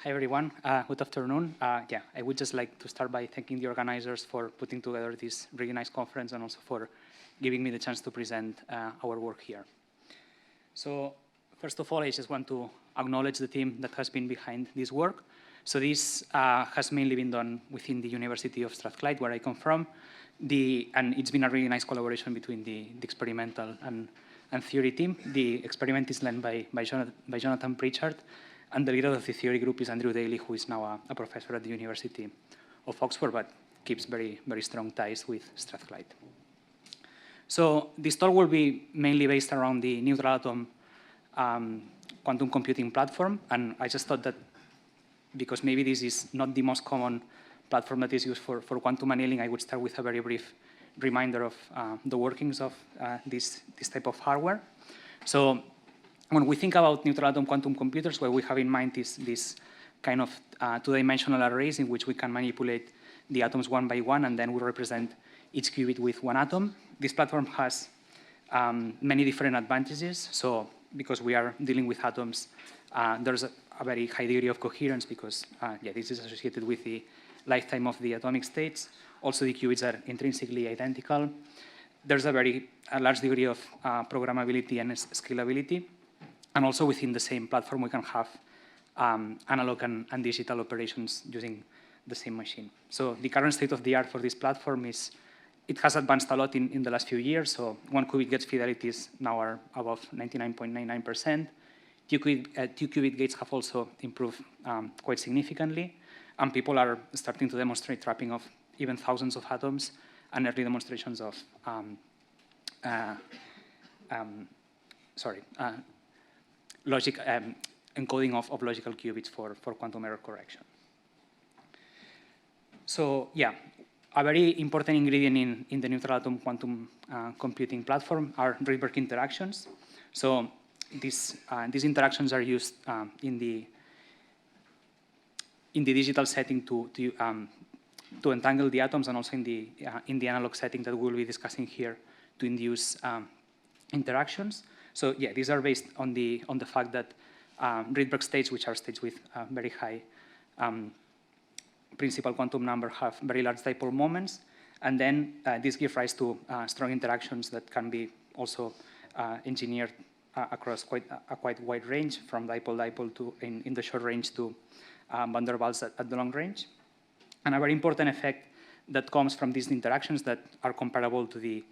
Hi, everyone. Good afternoon. Yeah, I would just like to start by thanking the organizers for putting together this really nice conference and also for giving me the chance to present our work here. So first of all, I just want to acknowledge the team that has been behind this work. So this has mainly been done within the University of Strathclyde, where I come from. And it's been a really nice collaboration between the experimental and theory team. The experiment is led by Jonathan Pritchard, and the leader of the theory group is Andrew Daly, who is now a professor at the University of Oxford, but keeps very, very strong ties with Strathclyde. So this talk will be mainly based around the neutral atom quantum computing platform, and I just thought that because maybe this is not the most common platform that is used for quantum annealing, I would start with a very brief reminder of the workings of this type of hardware. So when we think about neutral atom quantum computers, what we have in mind is this kind of two-dimensional arrays in which we can manipulate the atoms one by one, and then we represent each qubit with one atom. This platform has many different advantages. So because we are dealing with atoms, there's a very high degree of coherence because this is associated with the lifetime of the atomic states. Also, the qubits are intrinsically identical. There's a large degree of programmability and scalability. And also within the same platform, we can have analog and digital operations using the same machine. So the current state of the art for this platform is, it has advanced a lot in the last few years. So 1 qubit gate fidelities now are above 99.99%. 2 qubit gates have also improved quite significantly. And people are starting to demonstrate trapping of even thousands of atoms and early demonstrations of logic encoding of logical qubits for quantum error correction. So yeah, a very important ingredient in the neutral atom quantum computing platform are Rydberg interactions. So these interactions are used in the digital setting to entangle the atoms, and also in the analog setting that we'll be discussing here to induce interactions. So yeah, these are based on the fact that Rydberg states, which are states with very high principal quantum number, have very large dipole moments, and then this gives rise to strong interactions that can be also engineered across a quite wide range, from dipole-dipole to in the short range to van der Waals at the long range. And a very important effect that comes from these interactions that are comparable to the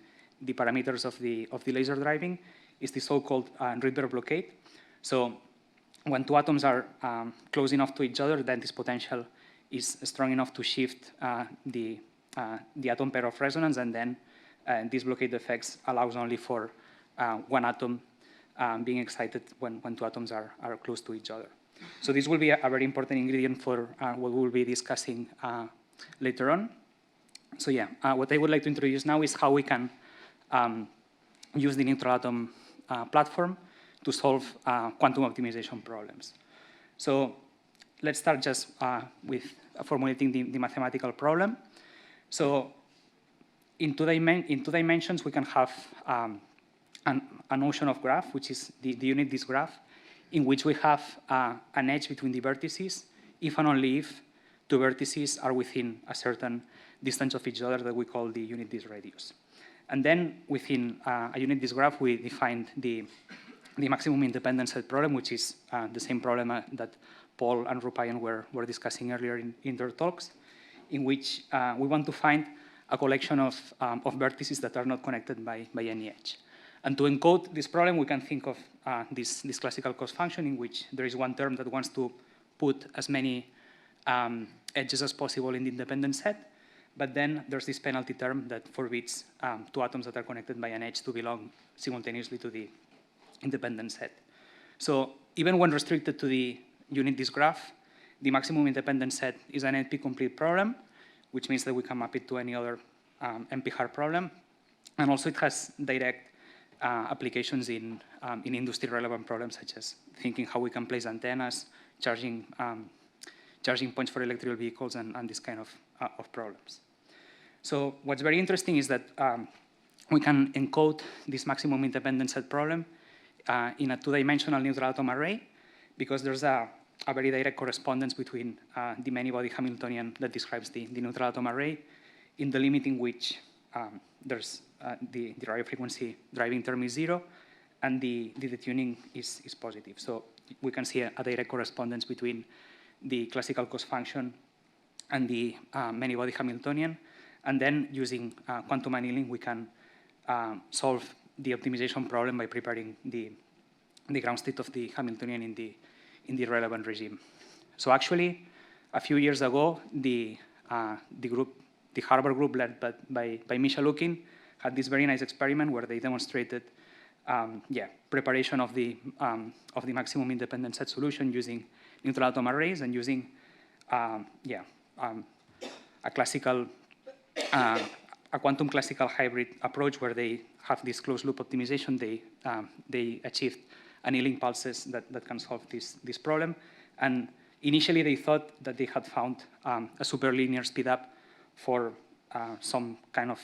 parameters of the laser driving is the so-called Rydberg blockade. So when two atoms are close enough to each other, then this potential is strong enough to shift the atom pair of resonance, and then this blockade effects allows only for one atom being excited when two atoms are close to each other. So this will be a very important ingredient for what we'll be discussing later on. So yeah, what I would like to introduce now is how we can use the neutral atom platform to solve quantum optimization problems. So let's start just with formulating the mathematical problem. So in two dimensions, we can have a notion of graph, which is the unit-disk graph, in which we have an edge between the vertices, if and only if two vertices are within a certain distance of each other that we call the unit-disk radius. And then within a unit-disk graph, we defined the maximum independence set problem, which is the same problem that Paul and Rupayan were discussing earlier in their talks, in which we want to find a collection of vertices that are not connected by any edge. And to encode this problem, we can think of this classical cost function, in which there is one term that wants to put as many edges as possible in the independent set. But then there's this penalty term that forbids two atoms that are connected by an edge to belong simultaneously to the independent set. So even when restricted to the unit-disk graph, the maximum independent set is an NP-complete problem, which means that we can map it to any other NP-hard problem. And also it has direct applications in industry-relevant problems, such as thinking how we can place antennas, charging points for electrical vehicles, and this kind of problems. So what's very interesting is that we can encode this maximum independent set problem in a two-dimensional neutral atom array, because there's a a very direct correspondence between the many-body Hamiltonian that describes the neutral atom array in the limit in which there's the radio frequency driving term is 0 and the detuning is positive. So we can see a direct correspondence between the classical cost function and the many-body Hamiltonian. And then using quantum annealing, we can solve the optimization problem by preparing the ground state of the Hamiltonian in the relevant regime. So actually, a few years ago, the Harvard group led by Misha Lukin had this very nice experiment where they demonstrated preparation of the maximum independent set solution using neutral atom arrays and using a classical, a quantum classical hybrid approach where they have this closed loop optimization. They achieved annealing pulses that can solve this problem. And initially they thought that they had found a superlinear speedup for some kind of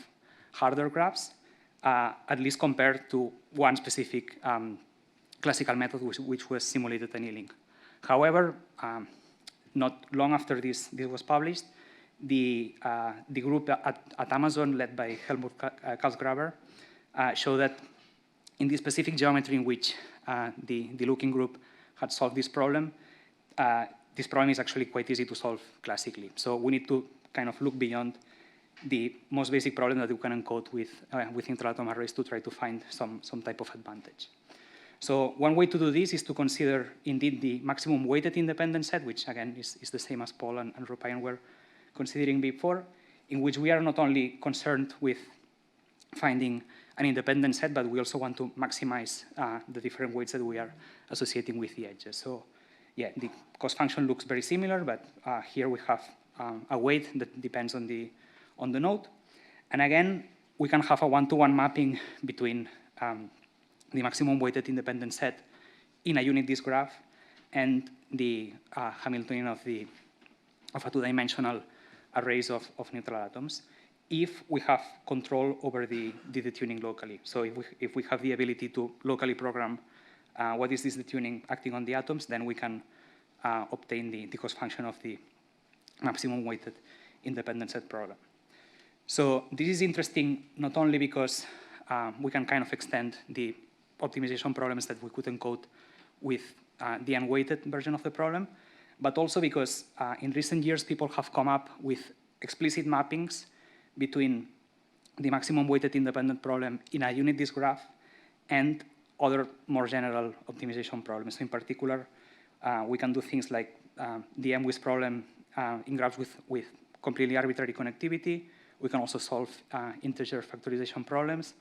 harder graphs, at least compared to one specific classical method which was simulated annealing. However, not long after this was published, the group at Amazon, led by Helmut Karlsgraber, showed that in the specific geometry in which the Lukin group had solved this problem is actually quite easy to solve classically. So we need to kind of look beyond the most basic problem that you can encode with neutral atom arrays to try to find some type of advantage. So one way to do this is to consider indeed the maximum weighted independent set, which again is the same as Paul and Rupayan were considering before, in which we are not only concerned with finding an independent set, but we also want to maximize the different weights that we are associating with the edges. So yeah, the cost function looks very similar, but here we have a weight that depends on the node. And again, we can have a one-to-one mapping between the maximum weighted independent set in a unit disk graph and the Hamiltonian of a two-dimensional arrays of neutral atoms if we have control over the detuning locally. So if we have the ability to locally program what is this detuning acting on the atoms, then we can obtain the cost function of the maximum weighted independent set problem. So this is interesting not only because we can kind of extend the optimization problems that we could encode with the unweighted version of the problem, but also because in recent years people have come up with explicit mappings between the maximum weighted independent problem in a unit disk graph and other more general optimization problems. So in particular, we can do things like the MWIS problem in graphs with completely arbitrary connectivity. We can also solve integer factorization problems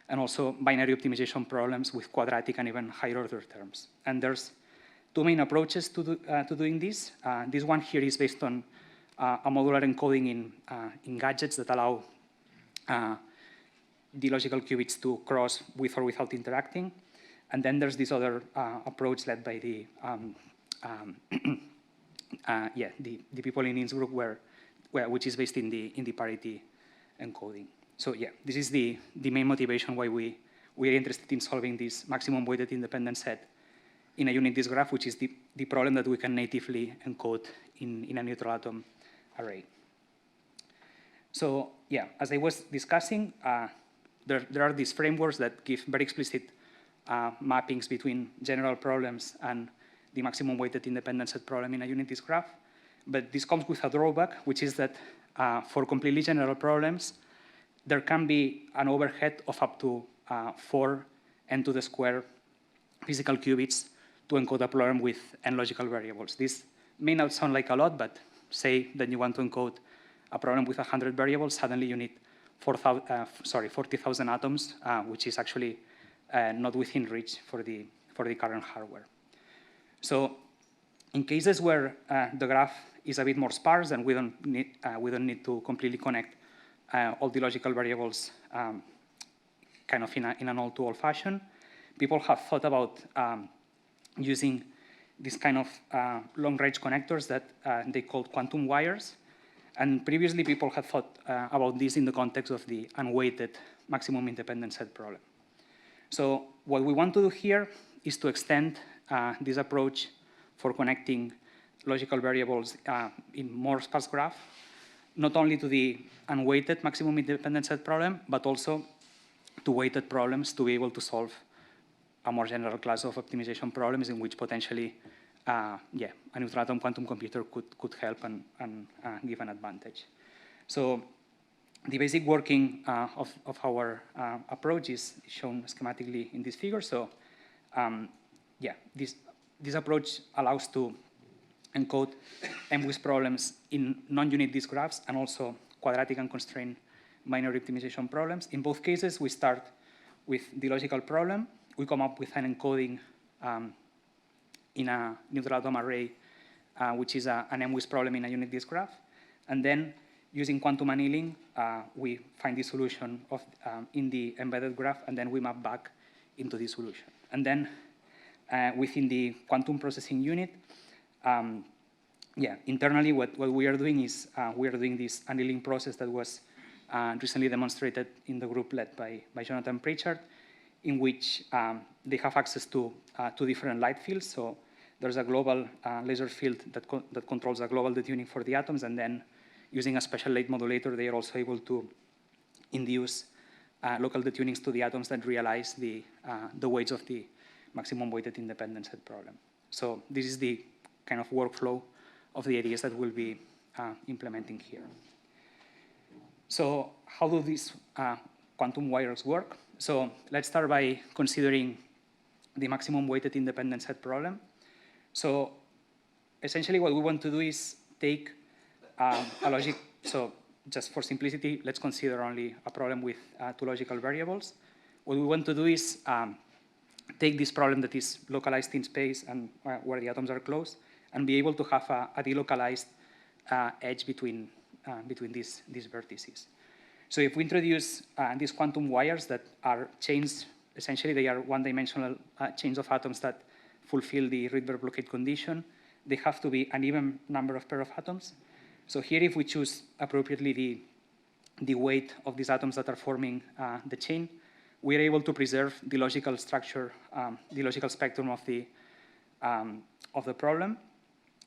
and also binary optimization problems with quadratic and even higher order terms. And there's two main approaches to doing this. This one here is based on a modular encoding in gadgets that allow the logical qubits to cross with or without interacting. And then there's this other approach led by the people in Innsbruck, which is based in the parity encoding. So yeah, this is the main motivation why we are interested in solving this maximum weighted independent set in a unit disk graph, which is the problem that we can natively encode in a neutral atom array. So yeah, as I was discussing, there are these frameworks that give very explicit mappings between general problems and the maximum weighted independent set problem in a unit disk graph. But this comes with a drawback, which is that for completely general problems, there can be an overhead of up to 4 n to the square physical qubits to encode a problem with n logical variables. This may not sound like a lot, but say that you want to encode a problem with 100 variables, suddenly you need 40,000 atoms, which is actually not within reach for the current hardware. So in cases where the graph is a bit more sparse and we don't need to completely connect all the logical variables kind of in an all-to-all fashion, people have thought about using this kind of long-range connectors that they called quantum wires. And previously, people had thought about this in the context of the unweighted maximum independent set problem. So what we want to do here is to extend this approach for connecting logical variables in more sparse graph, not only to the unweighted maximum independent set problem, but also to weighted problems to be able to solve a more general class of optimization problems in which potentially a neutral atom quantum computer could help and give an advantage. So the basic working of our approach is shown schematically in this figure. So this approach allows to encode MWIS problems in non-unit disk graphs and also quadratic unconstrained binary optimization problems. In both cases, we start with the logical problem. We come up with an encoding in a neutral atom array, which is an MWIS problem in a unit disk graph. And then, using quantum annealing, we find the solution in the embedded graph, and then we map back into the solution. And then, within the quantum processing unit, internally, what we are doing is we are doing this annealing process that was recently demonstrated in the group led by Jonathan Pritchard, in which they have access to two different light fields. So there's a global laser field that controls a global detuning for the atoms, and then using a special late modulator, they are also able to induce local detunings to the atoms that realize the weights of the maximum weighted independent set problem. So this is the kind of workflow of the ideas that we'll be implementing here. So how do these quantum wires work? So let's start by considering the maximum weighted independent set problem. So essentially what we want to do is take a logic, so just for simplicity, let's consider only a problem with two logical variables. What we want to do is take this problem that is localized in space and where the atoms are close, and be able to have a delocalized edge between these vertices. So if we introduce these quantum wires that are chains, essentially they are one-dimensional chains of atoms that fulfill the Rydberg-blockade condition, they have to be an even number of pair of atoms. So here, if we choose appropriately the weight of these atoms that are forming the chain, we are able to preserve the logical structure, the logical spectrum of the problem,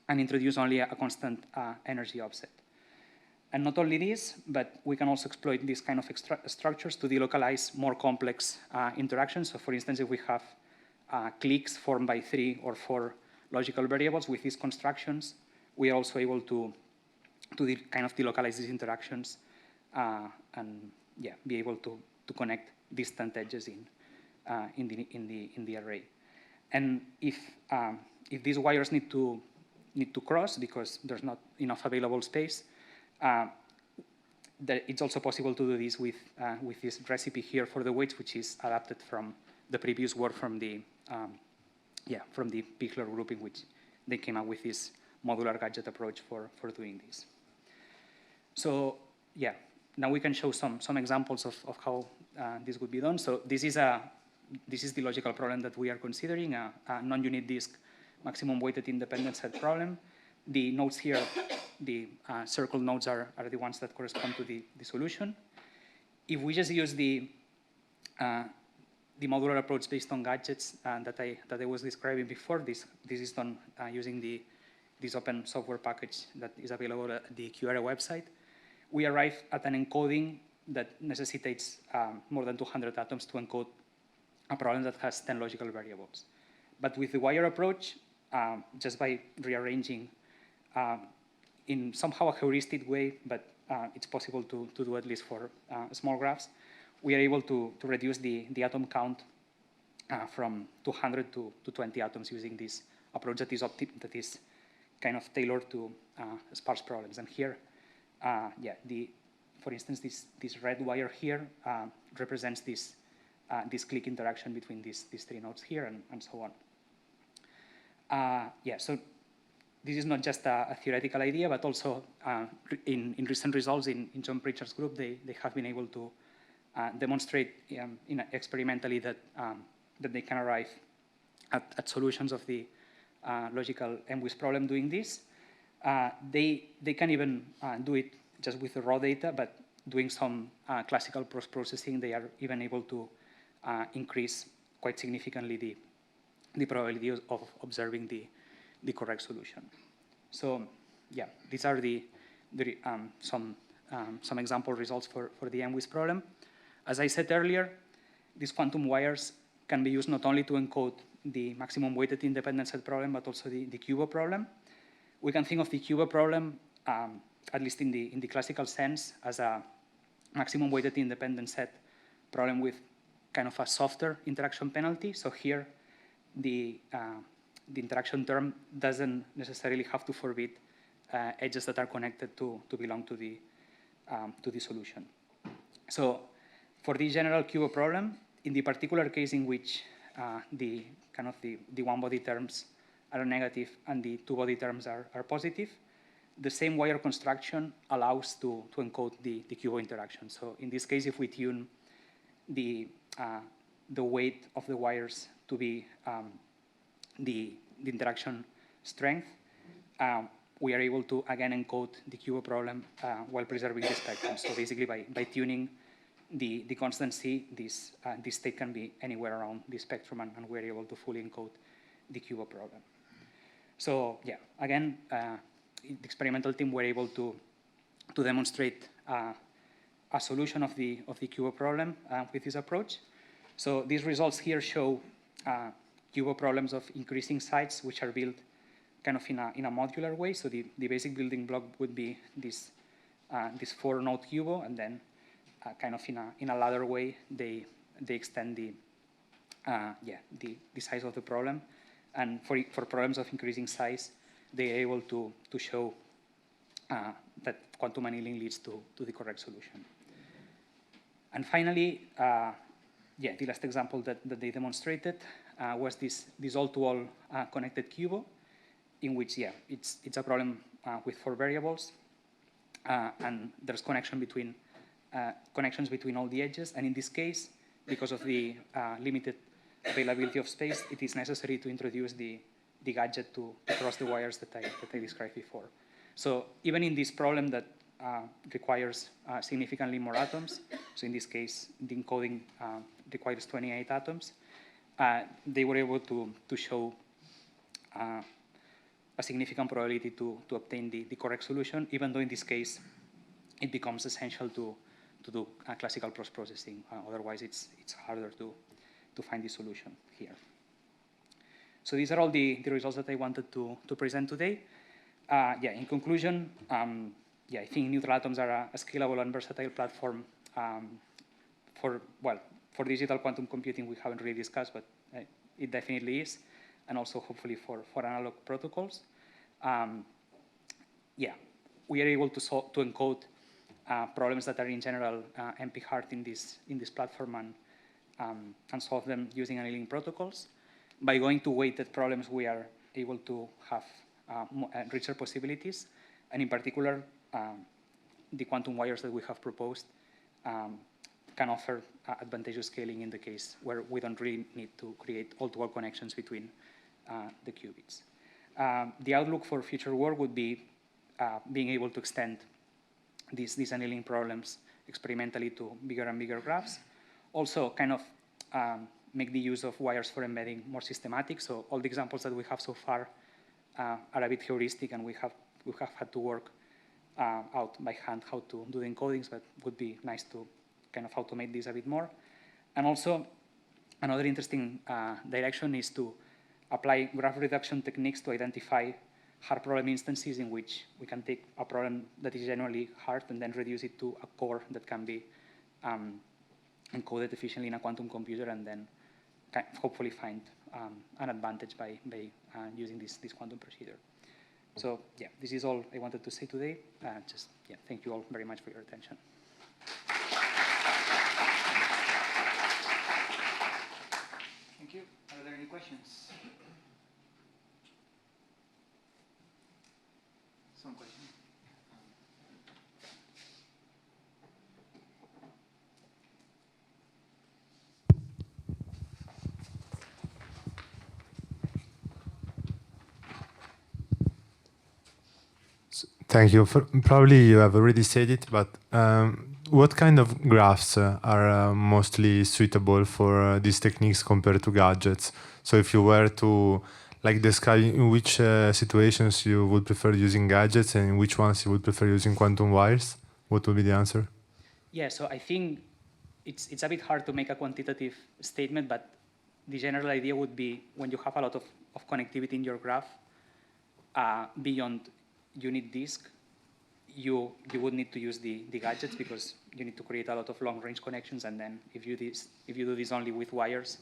and introduce only a constant energy offset. And not only this, but we can also exploit these kind of structures to delocalize more complex interactions. So for instance, if we have cliques formed by 3 or 4 logical variables with these constructions, we are also able to kind of delocalize these interactions and be able to connect distant edges in the array. And if these wires need to cross because there's not enough available space, it's also possible to do this with this recipe here for the weights, which is adapted from the previous work from the Pichler group, in which they came up with this modular gadget approach for doing this. So now we can show some examples of how this would be done. So this is the logical problem that we are considering, a non-unit disk maximum weighted independent set problem. The nodes here, the circle nodes are the ones that correspond to the solution. If we just use the modular approach based on gadgets that I was describing before, this is done using this open software package that is available at the QRA website. We arrive at an encoding that necessitates more than 200 atoms to encode a problem that has 10 logical variables. But with the wire approach, just by rearranging in somehow a heuristic way, but it's possible to do at least for small graphs, we are able to reduce the atom count from 200 to 20 atoms using this approach that is kind of tailored to sparse problems. And here, for instance, this red wire here represents this clique interaction between these 3 nodes here and so on. So this is not just a theoretical idea, but also in recent results in John Pritchard's group, they have been able to demonstrate experimentally that they can arrive at solutions of the logical MWIS problem doing this. They can even do it just with the raw data, but doing some classical post-processing, they are even able to increase quite significantly the probability of observing the correct solution. So yeah, these are some example results for the MWIS problem. As I said earlier, these quantum wires can be used not only to encode the maximum weighted independent set problem, but also the QUBO problem. We can think of the QUBO problem, at least in the classical sense, as a maximum weighted independent set problem with kind of a softer interaction penalty. So here, the interaction term doesn't necessarily have to forbid edges that are connected to belong to the solution. So for the general QUBO problem, in the particular case in which the one-body terms are negative and the two-body terms are positive, the same wire construction allows to encode the QUBO interaction. So in this case, if we tune the weight of the wires to be the interaction strength, we are able to again encode the QUBO problem while preserving the spectrum. So basically, by tuning the constant C, this state can be anywhere around the spectrum, and we're able to fully encode the QUBO problem. So yeah, again, the experimental team were able to demonstrate a solution of the QUBO problem with this approach. So these results here show QUBO problems of increasing size, which are built kind of in a modular way. So the basic building block would be this 4-node QUBO, and then kind of in a ladder way, they extend the size of the problem. And for problems of increasing size, they are able to show that quantum annealing leads to the correct solution. And finally, the last example that they demonstrated was this all-to-all connected QUBO, in which, it's a problem with 4 variables, and there's connections between all the edges. And in this case, because of the limited availability of space, it is necessary to introduce the gadget to cross the wires that I described before. So even in this problem that requires significantly more atoms, so in this case, the encoding requires 28 atoms, they were able to show a significant probability to obtain the correct solution, even though in this case, it becomes essential to do classical post-processing. Otherwise, it's harder to find the solution here. So these are all the results that I wanted to present today. In conclusion, I think neutral atoms are a scalable and versatile platform for digital quantum computing. We haven't really discussed, but it definitely is, and also hopefully for analog protocols. We are able to encode problems that are in general NP hard in this platform and solve them using annealing protocols. By going to weighted problems, we are able to have richer possibilities, and in particular, the quantum wires that we have proposed can offer advantageous scaling in the case where we don't really need to create all-to-all connections between the qubits. The outlook for future work would be being able to extend these annealing problems experimentally to bigger and bigger graphs. Also, kind of make the use of wires for embedding more systematic. So all the examples that we have so far are a bit heuristic, and we have had to work out by hand how to do the encodings, but it would be nice to kind of automate this a bit more. And also, another interesting direction is to apply graph reduction techniques to identify hard problem instances in which we can take a problem that is generally hard and then reduce it to a core that can be encoded efficiently in a quantum computer, and then hopefully find an advantage by using this quantum procedure. So this is all I wanted to say today. Thank you all very much for your attention. Thank you. Are there any questions? Some question. Thank you. Probably you have already said it, but what kind of graphs are mostly suitable for these techniques compared to gadgets? So if you were to like describe in which situations you would prefer using gadgets and in which ones you would prefer using quantum wires, what would be the answer? Yeah, so I think it's a bit hard to make a quantitative statement, but the general idea would be when you have a lot of connectivity in your graph beyond unit disk, you would need to use the gadgets because you need to create a lot of long-range connections, and then if you do this only with wires,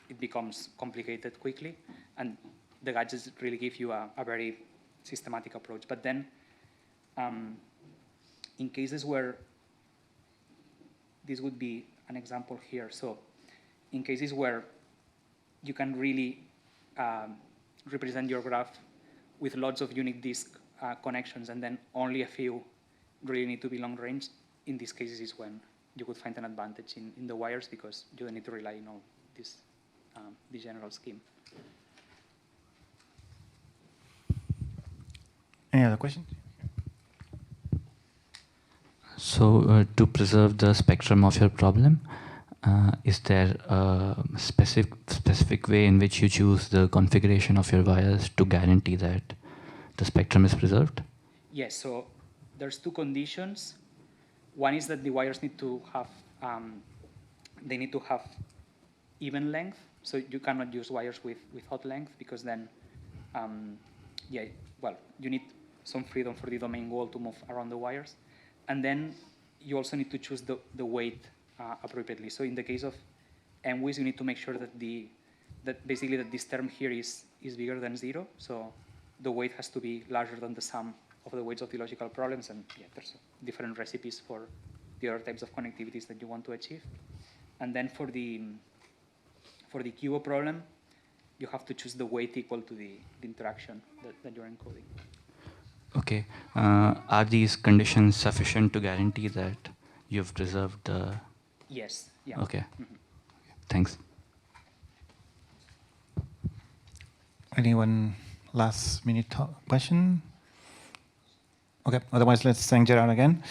it becomes complicated quickly, and the gadgets really give you a very systematic approach. But then, in cases where this would be an example here, so in cases where you can really represent your graph with lots of unit disk connections, and then only a few really need to be long range. In these cases is when you could find an advantage in the wires because you don't need to rely on all this, the general scheme. Any other questions? So to preserve the spectrum of your problem, is there a specific way in which you choose the configuration of your wires to guarantee that the spectrum is preserved? Yes, so there's two conditions. One is that the wires need to have, they need to have even length. So you cannot use wires with odd length because then, yeah, well, you need some freedom for the domain wall to move around the wires. And then you also need to choose the weight appropriately. So in the case of MWIS, you need to make sure that basically that this term here is bigger than 0. So the weight has to be larger than the sum of the weights of the logical problems. And yeah, there's different recipes for the other types of connectivities that you want to achieve. And then for the QUBO problem, you have to choose the weight equal to the interaction that you're encoding. Okay. Are these conditions sufficient to guarantee that you've preserved the... Yes. Yeah. Okay. Thanks. Anyone last minute question? Okay, otherwise let's thank Gerard again.